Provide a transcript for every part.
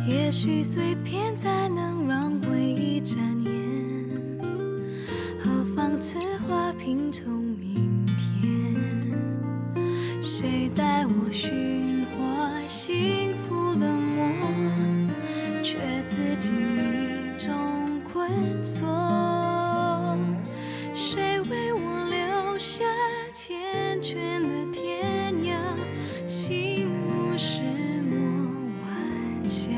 也许碎片才能让回忆展颜，何妨此花拼凑明天？谁带我寻获幸福的梦，却自经一种困锁？谁为我留下缱绻的天涯？心无石墨晚霞，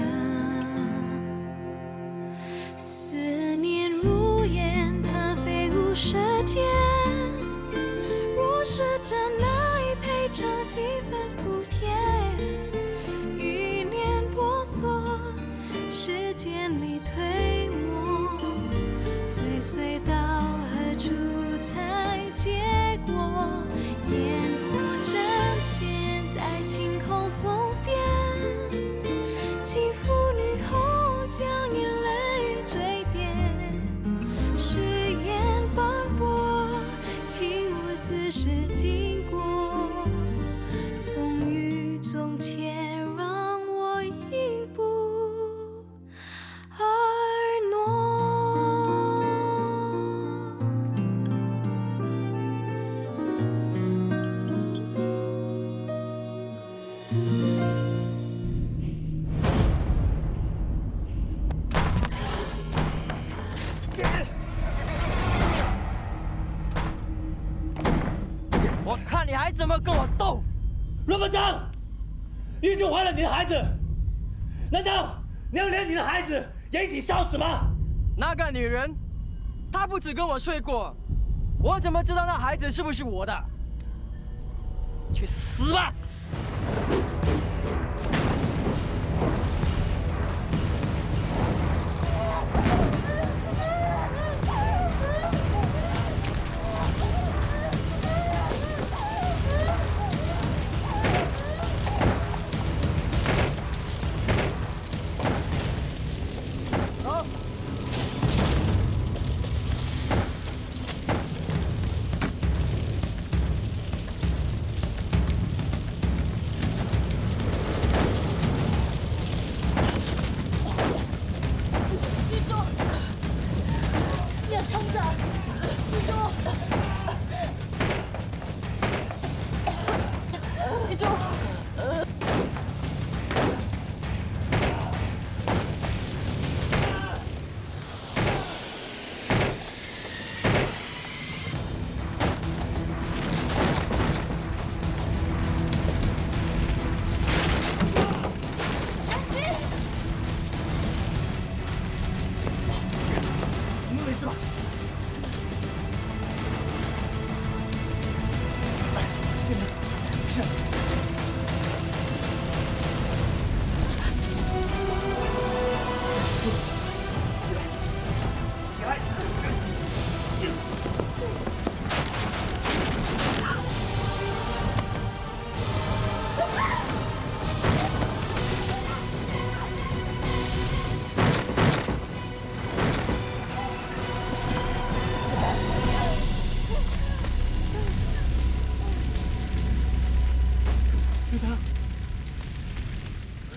思念如烟，它飞舞舌尖。若是真爱配着几分苦甜，欲念婆娑，时间里推磨，追随到何处才结果？烟雾正现在晴空风边，继父女后将眼泪坠点，誓言斑驳，请我自是经过，风雨中且让我一步而挪。我看你还怎么跟我斗！罗班长，玉就怀了你的孩子，难道你要连你的孩子也一起烧死吗？那个女人，她不止跟我睡过，我怎么知道那孩子是不是我的？去死吧！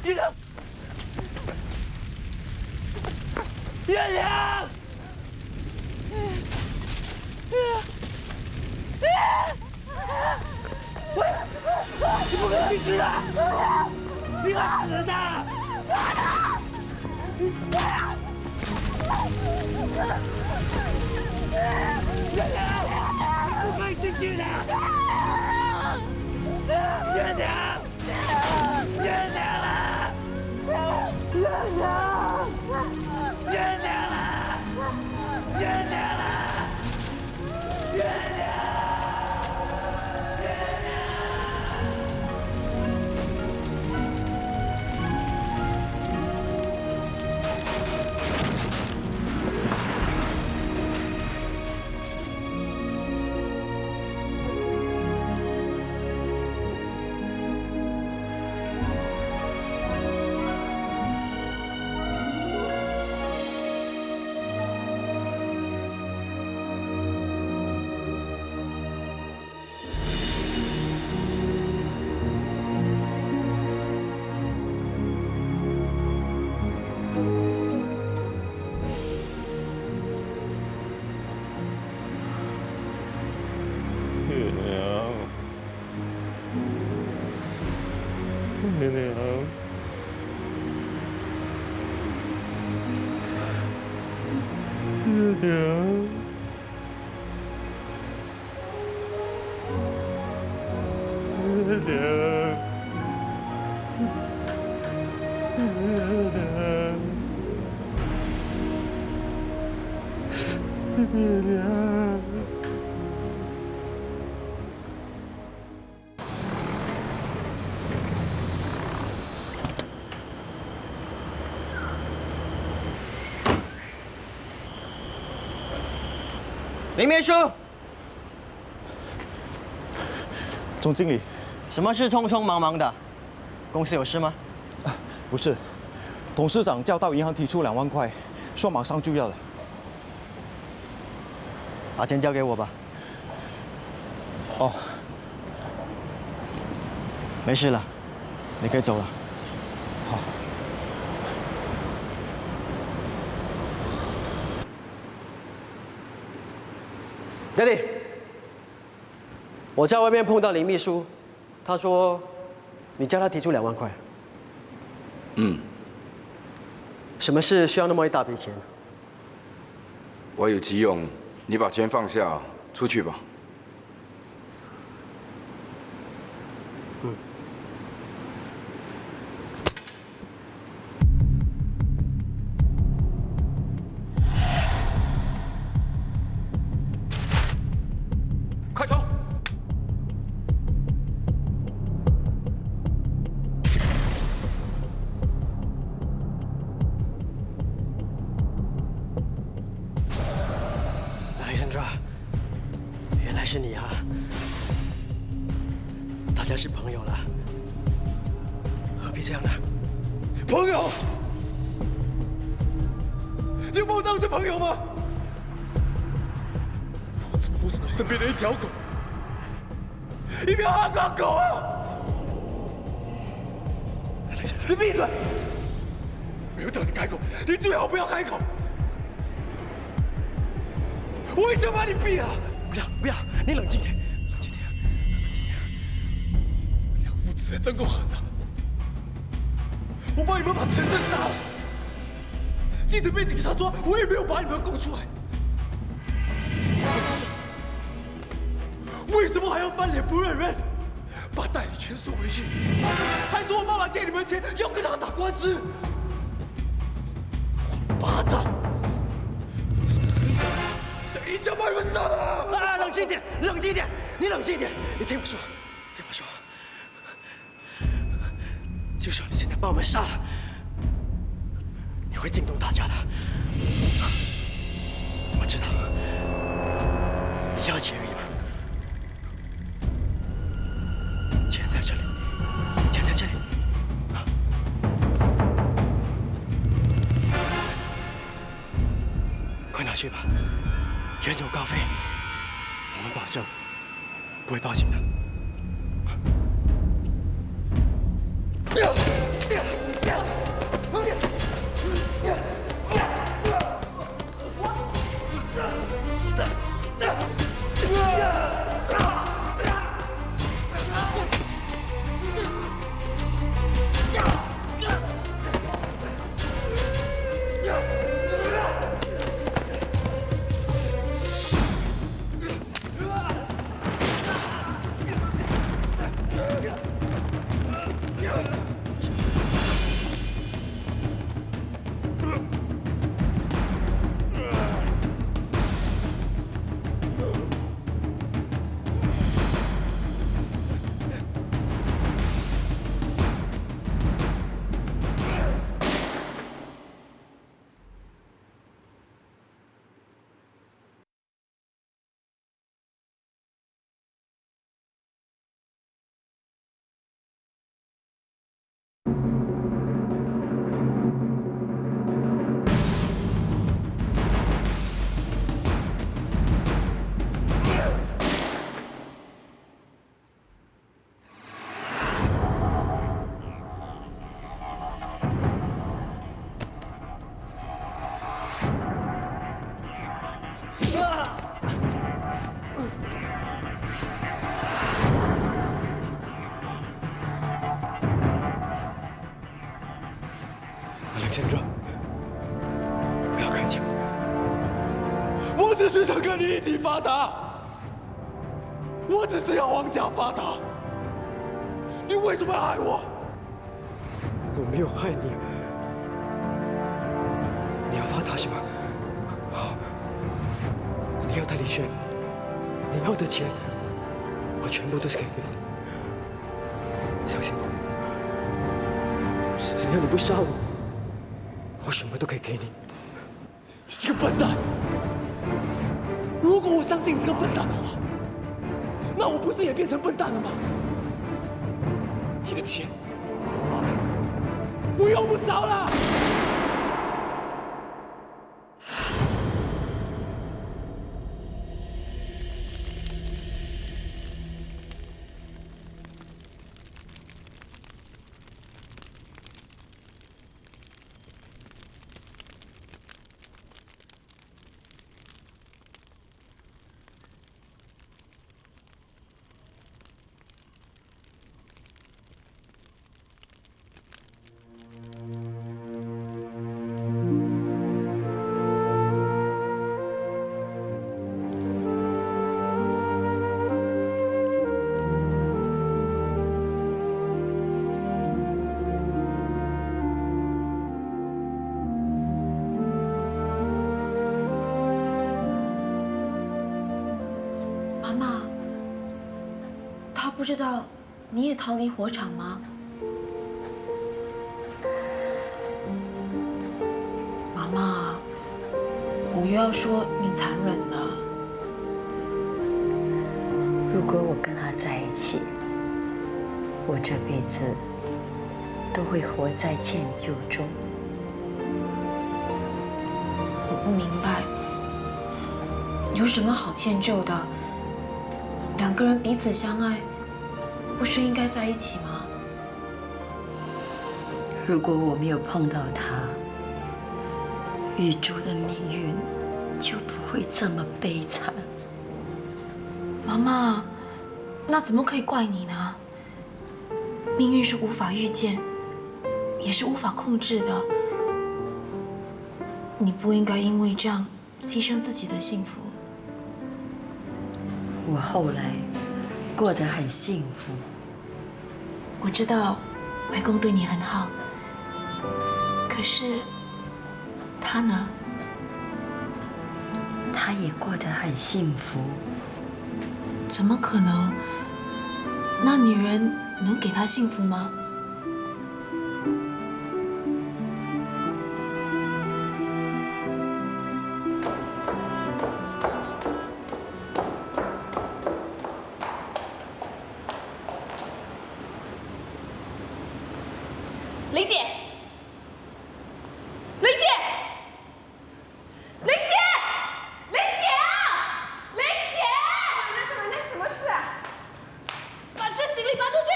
月亮，月亮，你不可以进去的，你会死的！月亮，你不可以进去的！月亮，月亮啊！月亮，月亮啊！月亮啊！月亮！林秘书，总经理，什么事匆匆忙忙的？公司有事吗？不是，董事长叫到银行提出2万块，说马上就要了。把钱交给我吧。哦，没事了，你可以走了。好。爹地，我在外面碰到林秘书，他说你叫他提出2万块。什么事需要那么一大笔钱？我有急用，你把钱放下，出去吧。快走！原来是你啊！大家是朋友了，何必这样呢？朋友，你把我当成朋友吗？我只不过是你身边的一条狗，一条阿瓜狗啊！你闭嘴！没有等你开口，你最好不要开口。我已经把你毙了！不要，你冷静点，冷静点。两父子真够狠的！我帮你们把陈胜杀了，即使被警察抓，我也没有把你们供出来。为什么还要翻脸不认人，把代理权收回去？还说我爸爸借你们钱要跟他打官司？王八蛋！谁叫把你们杀了？啊！冷静点，冷静点，你冷静点，你听我说，听我说。就算你现在把我们杀了，你会惊动大家的。我知道，你要钱而已嘛。钱在这里，钱在这里。快拿去吧，远走高飞。我们保证不会报警的。冷静着，不要开枪。是想跟你一起发达，我只是要王家发达。你为什么要害我？我没有害你。你要发达是吗？好，你要的李轩，你要的钱，我全部都是可以给你。相信我，只要你不杀我，我什么都可以给你。你这个笨蛋！如果我相信你这个笨蛋的话，那我不是也变成笨蛋了吗？你的钱，我用不着了。妈妈，他不知道你也逃离火场吗？妈妈，我又要说你残忍了。如果我跟他在一起，我这辈子都会活在歉疚中。我不明白，有什么好歉疚的？两个人彼此相爱，不是应该在一起吗？如果我没有碰到他，玉珠的命运就不会这么悲惨。妈妈，那怎么可以怪你呢？命运是无法预见，也是无法控制的。你不应该因为这样牺牲自己的幸福。我后来过得很幸福。我知道外公对你很好，可是他呢？他也过得很幸福。怎么可能？那女人能给他幸福吗？林姐，林姐，林姐，林姐啊，林姐！那什么事啊？把这行李搬出去！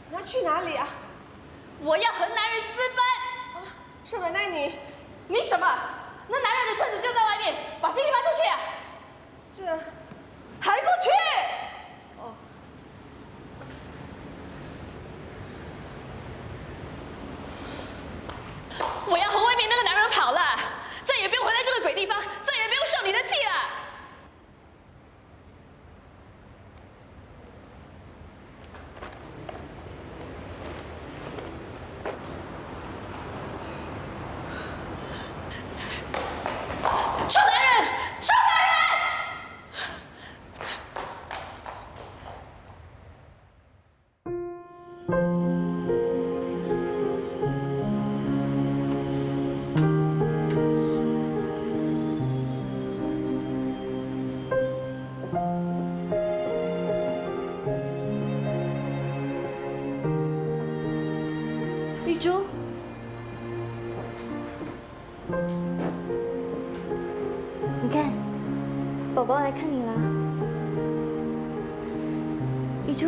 你要去哪里啊？我要和男人私奔！少奶奶你什么？那男人的车子就在外面，把行李搬出去啊！这还不去？哦，我要和外面那个男人跑了，再也不用回来这个鬼地方，再也不用受你的气了。臭男人！臭男人！玉珠，你看，宝宝来看你了。玉珠，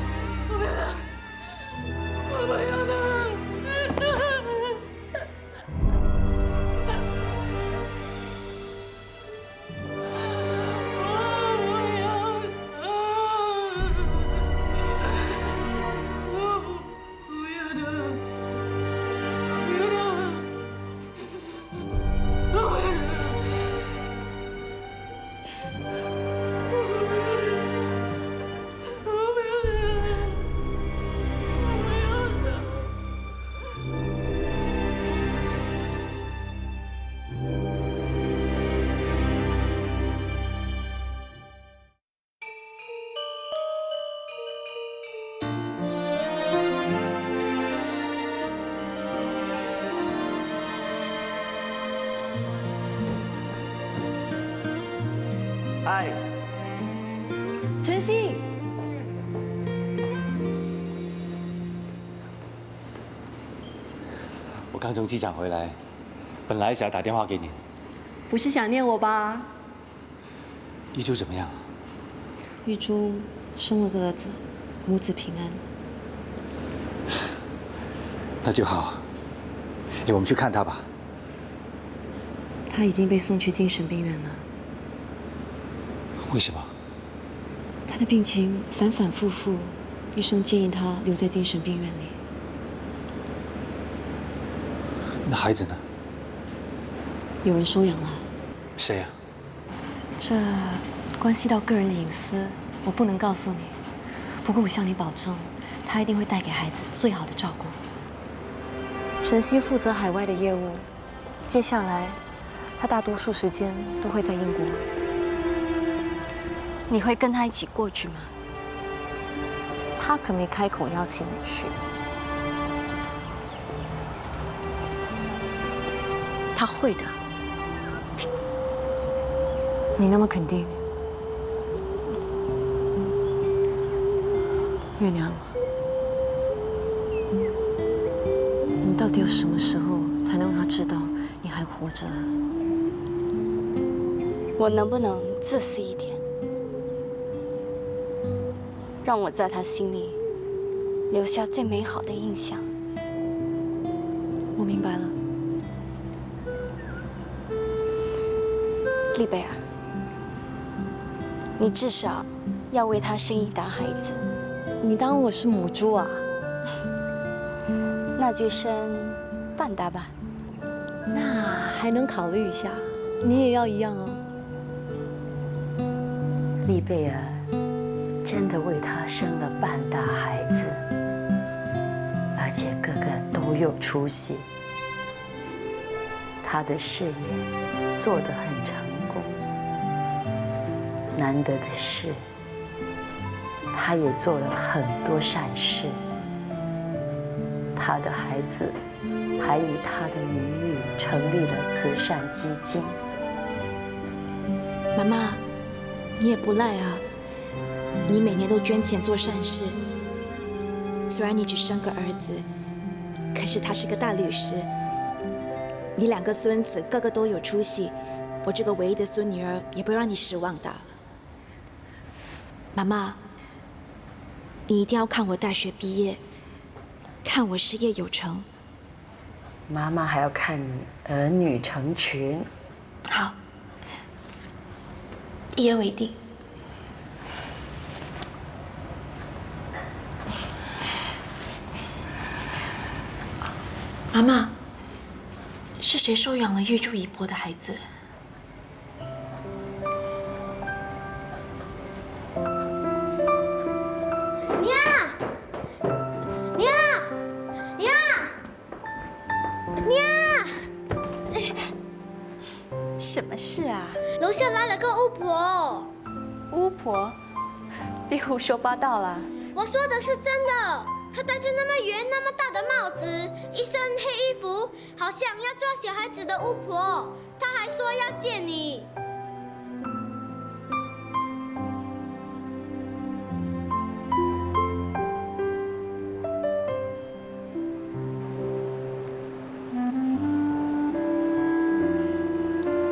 嗨，晨曦，我刚从机场回来，本来想打电话给你。不是想念我吧？玉珠怎么样？玉珠生了个儿子，母子平安。那就好。我们去看他吧。他已经被送去精神病院了。为什么？他的病情反反复复，医生建议他留在精神病院里。那孩子呢？有人收养了。谁呀？这关系到个人的隐私，我不能告诉你。不过我向你保证，他一定会带给孩子最好的照顾。晨曦负责海外的业务，接下来他大多数时间都会在英国。你会跟他一起过去吗？他可没开口邀请你去。他会的。你那么肯定？月娘，你到底要什么时候才能让他知道你还活着？我能不能自私一点？让我在他心里留下最美好的印象。我明白了，丽贝尔，你至少要为他生一打孩子。你当我是母猪啊？那就生半打吧。那还能考虑一下，你也要一样哦。丽贝尔真的为他生了半大孩子，而且个个都有出息。他的事业做得很成功，难得的是，他也做了很多善事。他的孩子还以他的名誉成立了慈善基金。妈妈，你也不赖啊，你每年都捐钱做善事。虽然你只生个儿子，可是他是个大律师。你2个孙子个个都有出息，我这个唯一的孙女儿也不会让你失望的。妈妈，你一定要看我大学毕业，看我事业有成。妈妈还要看你儿女成群。好，一言为定。妈妈，是谁收养了玉珠姨婆的孩子？什么事啊？楼下来了个巫婆。巫婆，别胡说八道了。我说的是真的，她戴着那么圆、那么大的帽子，一身黑衣服，好像要抓小孩子的巫婆。她还说要见你。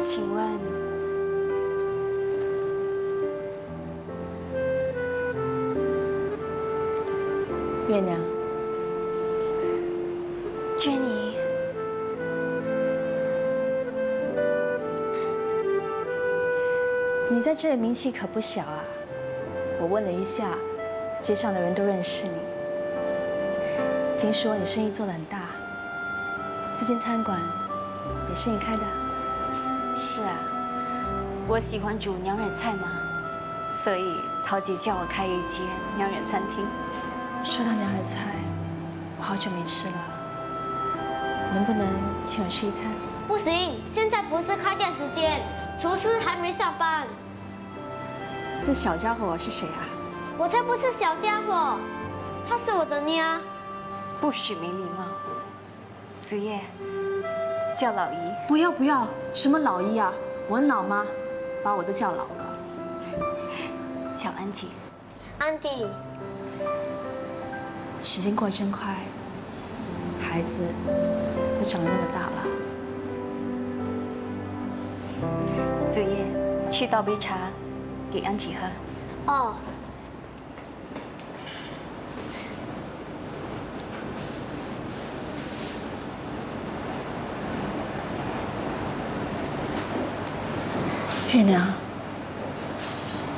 请问，月娘，娟妮，你在这里名气可不小啊！我问了一下，街上的人都认识你。听说你生意做得很大，这间餐馆也是你开的？是啊，我喜欢煮娘惹菜嘛，所以桃姐叫我开一间娘惹餐厅。说到娘惹菜，我好久没吃了，能不能请我吃一餐？不行，现在不是开店时间，厨师还没上班。这小家伙是谁啊？我才不是小家伙，她是我的娘。不许没礼貌。祖爷，叫老姨。不要不要，什么老姨啊？我很老吗？把我都叫老了。叫安迪。安迪。时间过得真快，孩子都长得那么大了。祖爷，去倒杯茶给安琪喝。哦。月娘，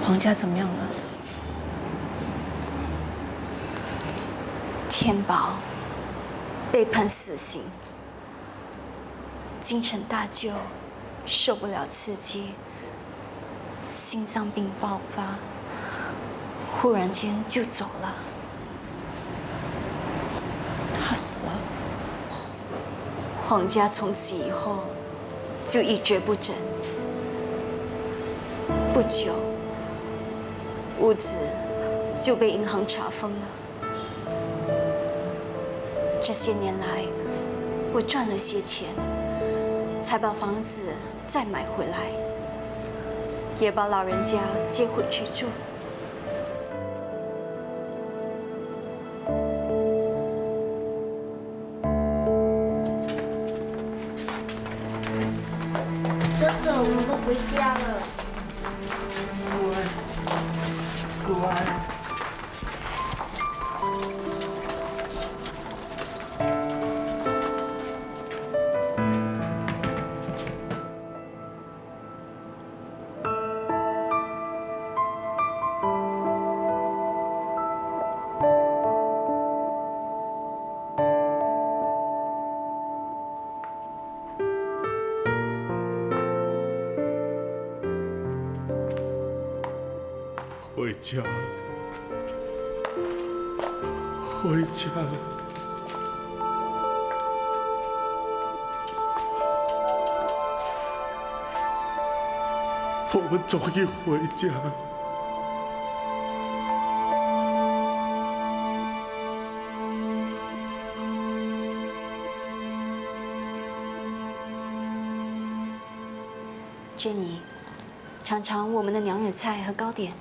黄家怎么样了？天宝被判死刑，京城大舅受不了刺激，心脏病爆发，忽然间就走了。他死了，黄家从此以后就一蹶不振。不久，屋子就被银行查封了。这些年来，我赚了些钱，才把房子再买回来，也把老人家接回去住。走走，我们回家了。顾安。回家，回家。我们终于回家。娟妮，尝尝我们的娘惹菜和糕点。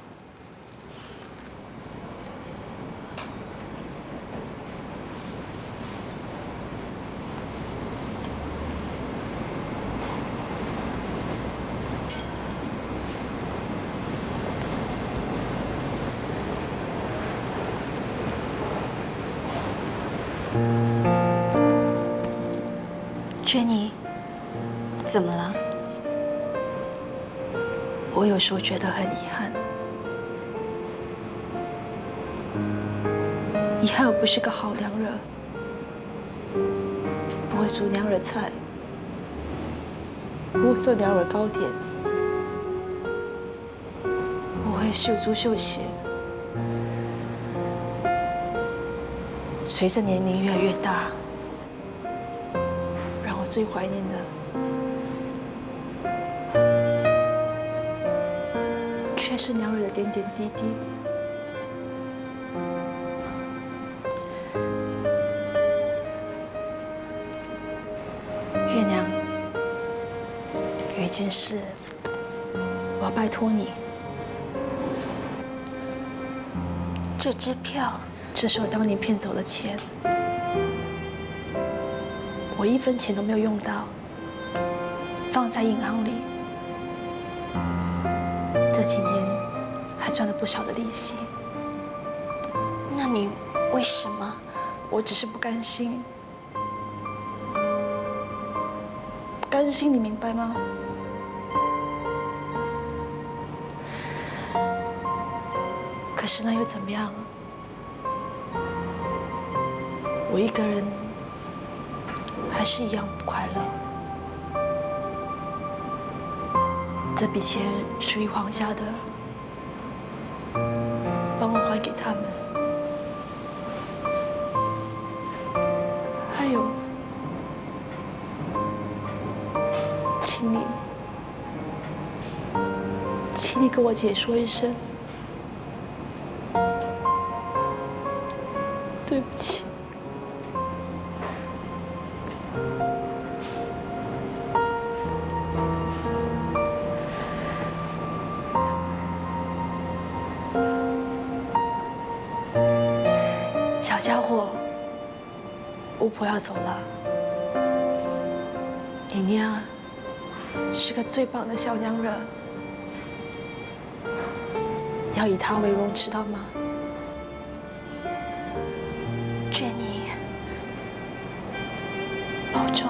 娟妮，怎么了？我有时候觉得很遗憾，遗憾我不是个好娘惹，不会煮娘惹菜，不会做娘惹糕点，不会绣珠绣鞋。随着年龄越来越大，让我最怀念的，却是娘惹的点点滴滴。月娘，有一件事，我要拜托你。这支票，这是我当年骗走的钱，我1分钱都没有用到，放在银行里。这几年还赚了不少的利息。那你为什么？我只是不甘心，不甘心，你明白吗？可是那又怎么样？我一个人还是一样不快乐。这笔钱属于皇家的，帮我还给他们。还有，请你跟我姐说一声，对不起。小家伙，巫婆要走了，你娘是个最棒的小娘惹，要以她为荣，知道吗？娟妮，保重。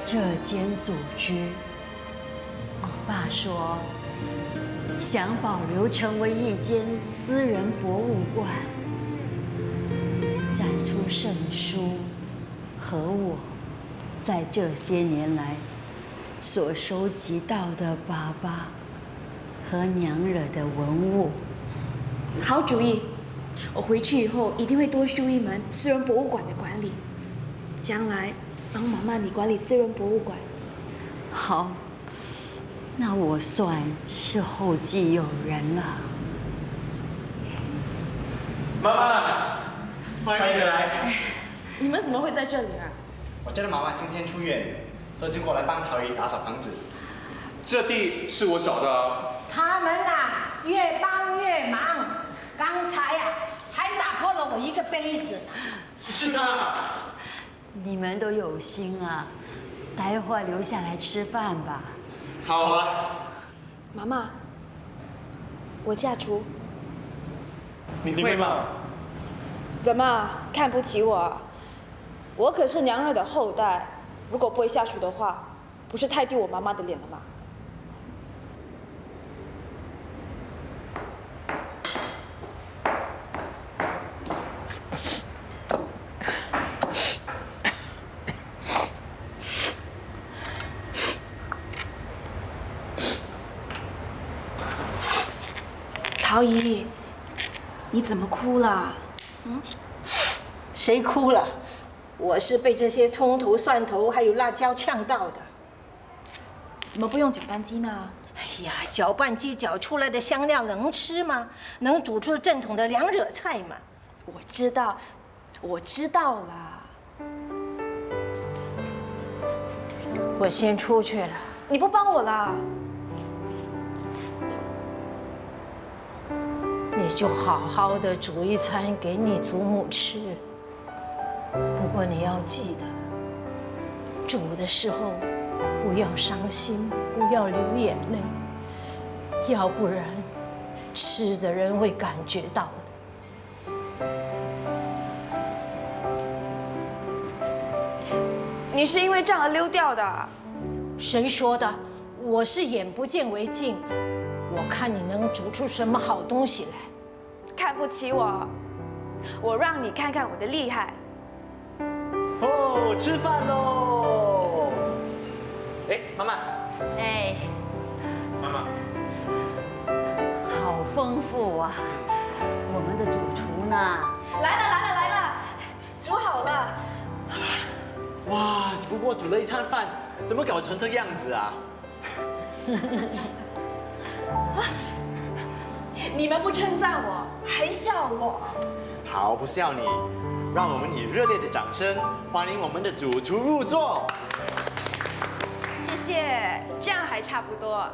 这间祖居，我爸说想保留成为一间私人博物馆，展出圣书和我在这些年来所收集到的爸爸和娘惹的文物。好主意，我回去以后一定会多修一门私人博物馆的管理，将来帮妈妈你管理私人博物馆。好，那我算是后继有人了。妈妈，欢迎你来。你们怎么会在这里啊？我家的妈妈今天出院，所以就过来帮陶姨打扫房子。这地是我找的啊。他们呐，越帮越忙。刚才呀，还打破了我一个杯子。是他。你们都有心啊，待会儿留下来吃饭吧。好啊。妈妈，我下厨。你会吗？怎么看不起我？我可是娘惹的后代，如果不会下厨的话，不是太丢我妈妈的脸了吗？陶姨，你怎么哭了？谁哭了？我是被这些葱头、蒜头还有辣椒呛到的。怎么不用搅拌机呢？哎呀，搅拌机搅出来的香料能吃吗？能煮出正统的娘惹菜吗？我知道，我知道了。我先出去了。你不帮我啦？你就好好的煮一餐给你祖母吃。不过你要记得，煮的时候不要伤心，不要流眼泪，要不然吃的人会感觉到的。你是因为这样而溜掉的？谁说的？我是眼不见为净，我看你能煮出什么好东西来。看不起我？我让你看看我的厉害。哦，吃饭喽！哎，妈妈。哎，妈妈。好丰富啊！我们的主厨呢？来了，煮好了。哇，只不过煮了一餐饭，怎么搞成这样子啊？你们不称赞我，还笑我。好，不笑你，让我们以热烈的掌声欢迎我们的主厨入座。谢谢，这样还差不多。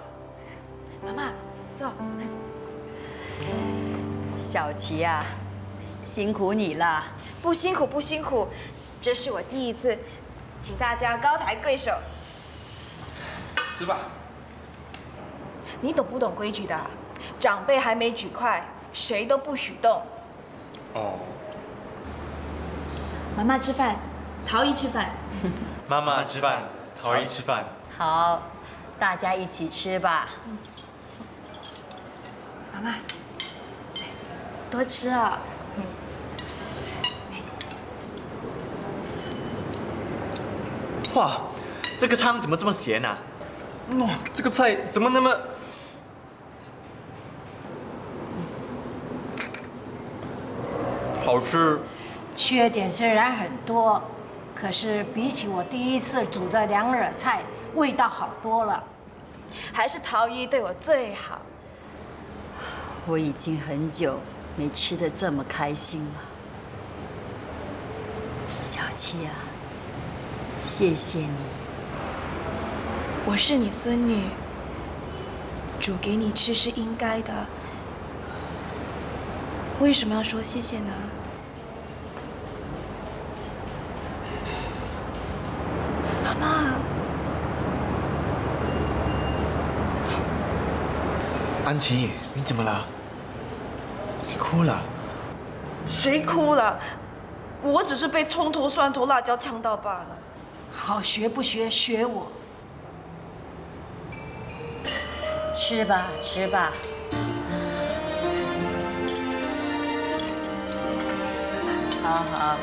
妈妈，坐。小琪啊，辛苦你了。不辛苦，不辛苦，这是我第一次，请大家高抬贵手。吃吧。你懂不懂规矩的？长辈还没举筷，谁都不许动。哦。妈妈吃饭，陶姨吃饭。妈妈吃饭，陶姨吃饭。好，大家一起吃吧。妈妈，多吃啊。哇，这个汤怎么这么咸啊？哇，这个菜怎么那么……好吃。缺点虽然很多，可是比起我第一次煮的凉惹菜，味道好多了。还是陶姨对我最好。我已经很久没吃得这么开心了。小七啊，谢谢你。我是你孙女，煮给你吃是应该的。为什么要说谢谢呢？妈妈，安琪，你怎么了？你哭了？谁哭了？我只是被葱头、蒜头、辣椒呛到罢了。好学不学，学我。吃吧，吃吧。好好。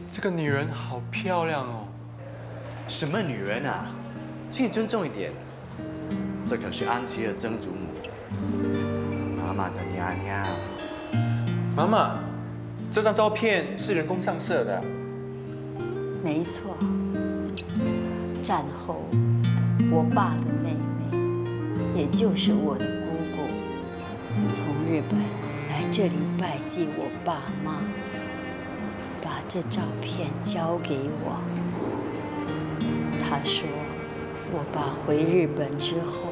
这个女人好漂亮哦。什么女人啊？请你尊重一点。这可是安琪的曾祖母，妈妈的娘娘。妈妈，这张照片是人工上色的。没错。战后，我爸的妹妹，也就是我的姑姑，从日本来这里拜祭我爸妈，把这照片交给我。他说，我爸回日本之后，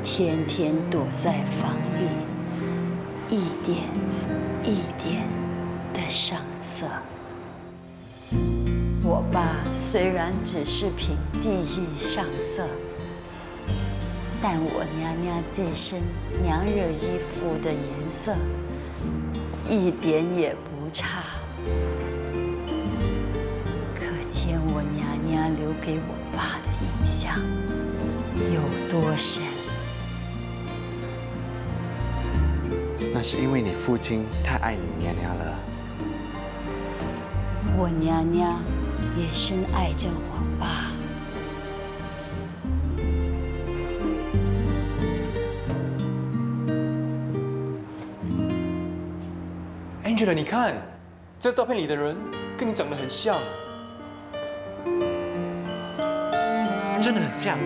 天天躲在房里，一点一点的上色。我爸虽然只是凭记忆上色，但我娘娘这身娘惹衣服的颜色一点也不差，可见我娘娘留给我爸的印象有多深。那是因为你父亲太爱你娘娘了。我娘娘也深爱着我爸。Angela， 你看，这照片里的人跟你长得很像，真的很像。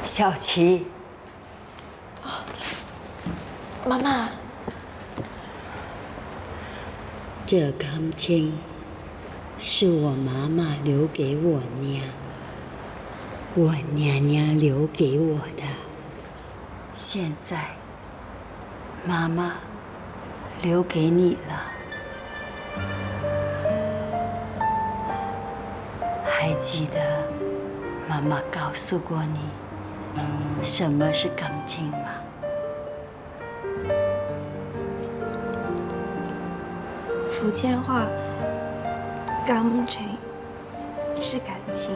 小琪，妈妈，这钢琴是我妈妈留给我娘，我娘娘留给我的。现在妈妈留给你了。还记得妈妈告诉过你什么是钢琴吗？福建话，感情是感情。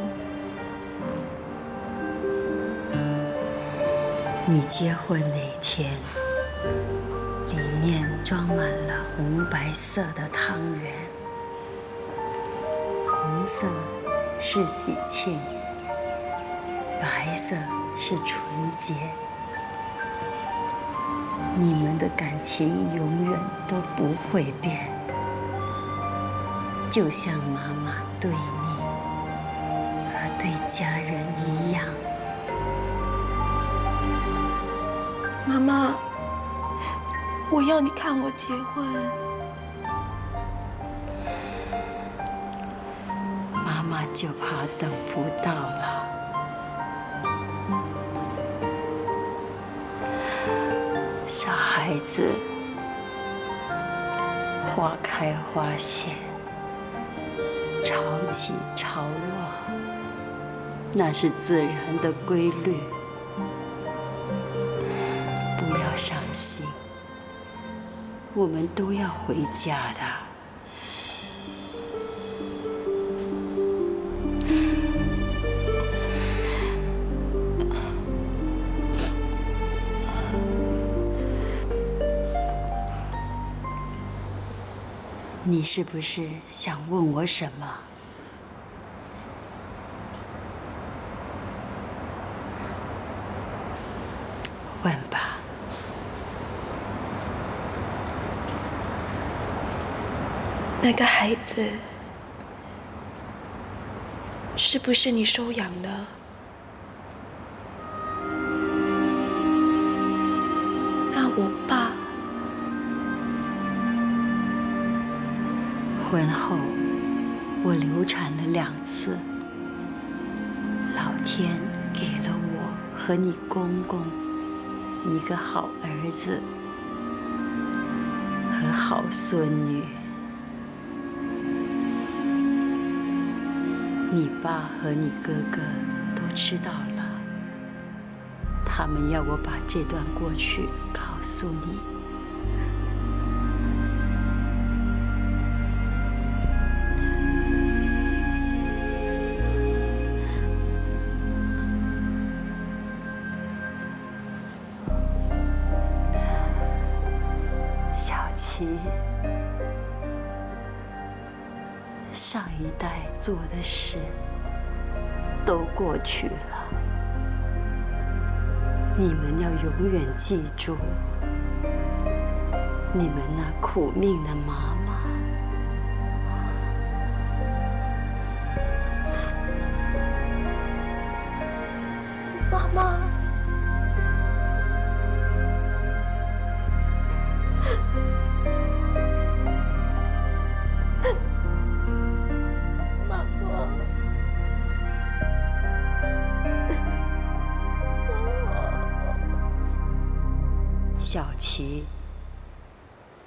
你结婚那天，里面装满了红白色的汤圆，红色是喜庆，白色是纯洁。你们的感情永远都不会变，就像妈妈对你和对家人一样。妈妈，我要你看我结婚。妈妈就怕等不到了。小孩子，花开花谢，潮起潮落，那是自然的规律。不要伤心，我们都要回家的。你是不是想问我什么？问吧。那个孩子是不是你收养的？那我爸婚后，我流产了2次，老天给了我和你公公一个好儿子和好孙女。你爸和你哥哥都知道了，他们要我把这段过去告诉你。小琪，上一代做的事都过去了，你们要永远记住，你们那苦命的妈妈。妈妈，妈妈，小琪，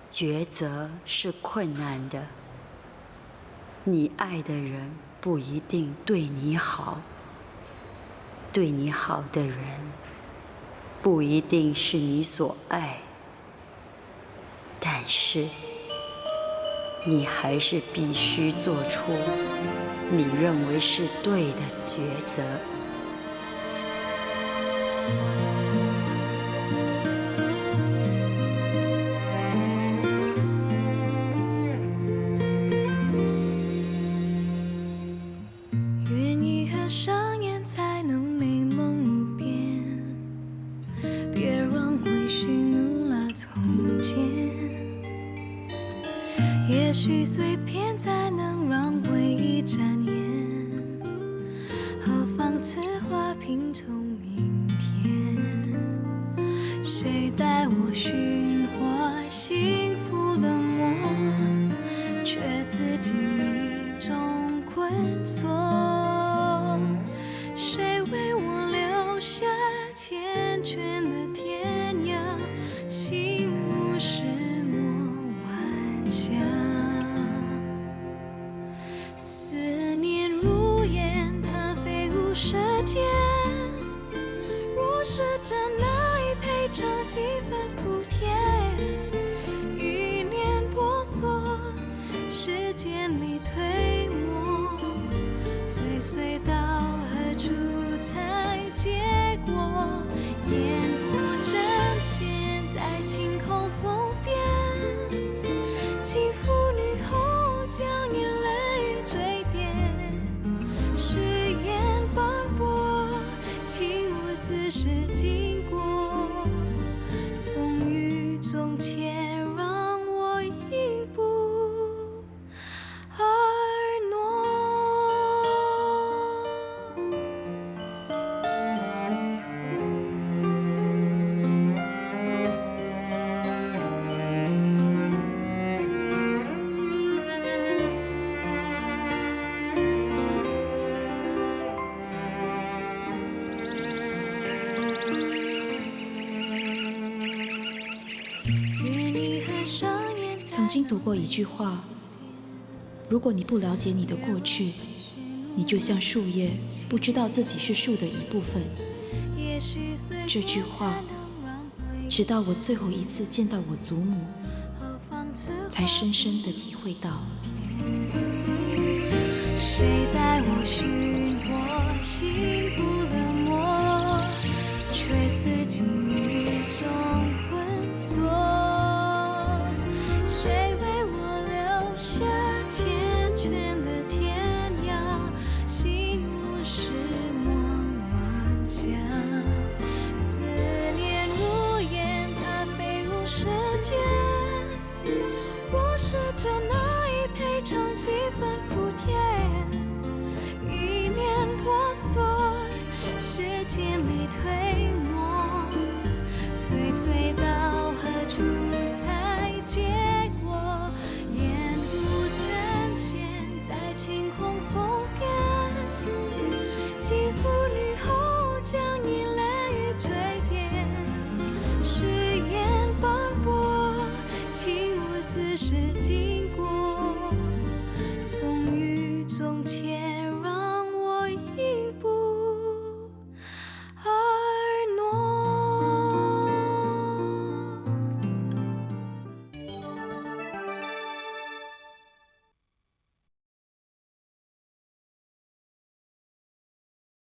抉择是困难的。你爱的人不一定对你好，对你好的人不一定是你所爱，但是你还是必须做出你认为是对的抉择。愿遗憾上演才能美梦无边，别让回忆怒了从前。也许碎片才能让回忆展颜，何妨此花拼凑明我寻获幸福的魔，却自己迷中困锁。谁为我留下缱绻的天涯？心无石墨晚霞。思念如烟，它飞舞舌尖。若是真爱配上几分苦甜，一念婆娑，时间里推磨，追随到何处才结果？烟雾正现在晴空风边，肌肤女后将眼泪坠点，誓言斑驳，请我自是经过，风雨中且让我一步而挪。曾经读过一句话：如果你不了解你的过去，你就像树叶，不知道自己是树的一部分。这句话，直到我最后一次见到我祖母，才深深地体会到。谁带我寻获幸福的魔，却自己迷中困锁。谁为我留下缱绻的天涯？心无石墨晚霞。思念如烟，它飞舞舌尖。若是真爱配上几分苦甜，一念婆娑，时间里推磨，追随到何处才结果？烟雾正现在晴空风边，肌肤女后将眼泪坠点，誓言斑驳，请我自是经